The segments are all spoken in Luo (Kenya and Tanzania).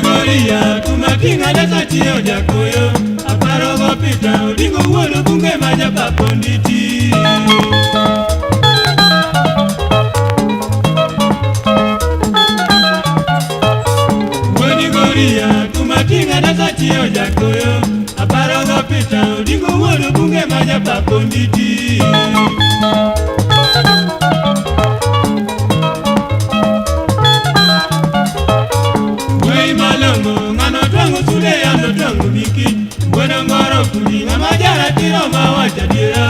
Goria kumakinga dasa tiyo jakoyo aparo go pita odingo wuono bunge maja paponditi Goria kumakinga dasa tiyo jakoyo aparo go pita odingo wuono bunge maja paponditi Sule ando tangu biki Bueno ngoro kuli na majara tiro mawacha dira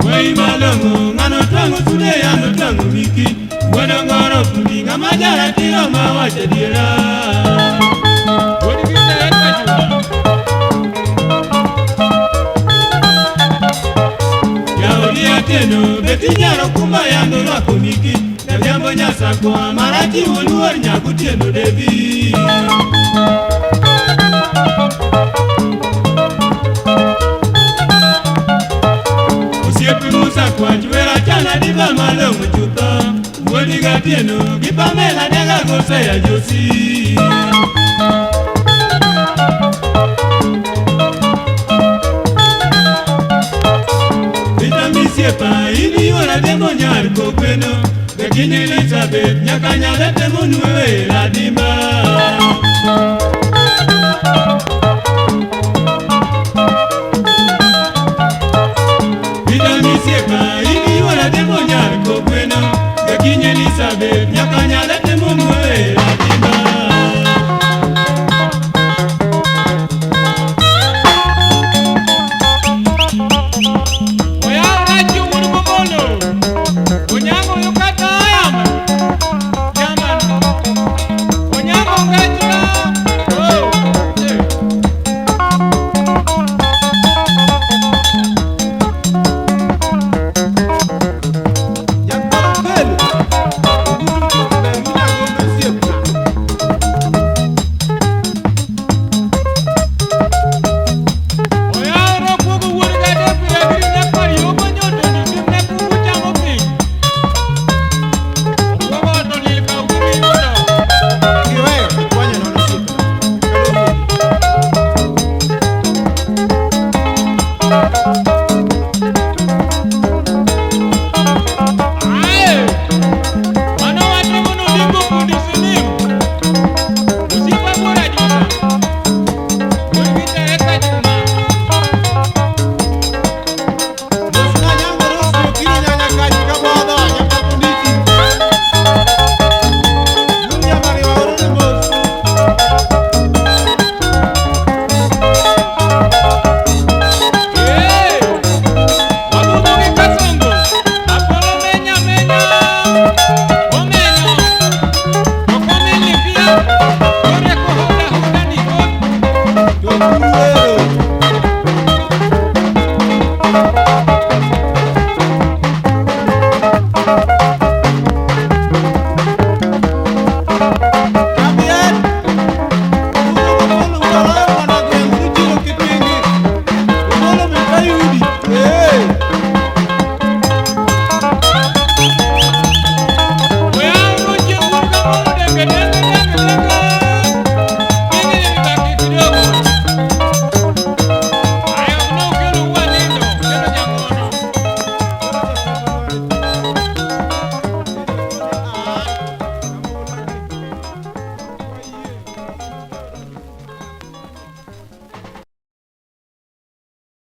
Wei malongo ngano tangu sule ando tangu biki Bueno ngoro kuli na majara tiro mawacha dira Teno beti nyaro kumba yando lwako miki na vyambo nyasa kwa marati uluor nyaku teno debi Osiepi musa kwa juwera chana diva malongo chuta Mwoniga teno kipamela nega gose ya josi Siepa ili yora demo nyar kopeno Bekini Elizabeth nyaka nyalete munuwe la dima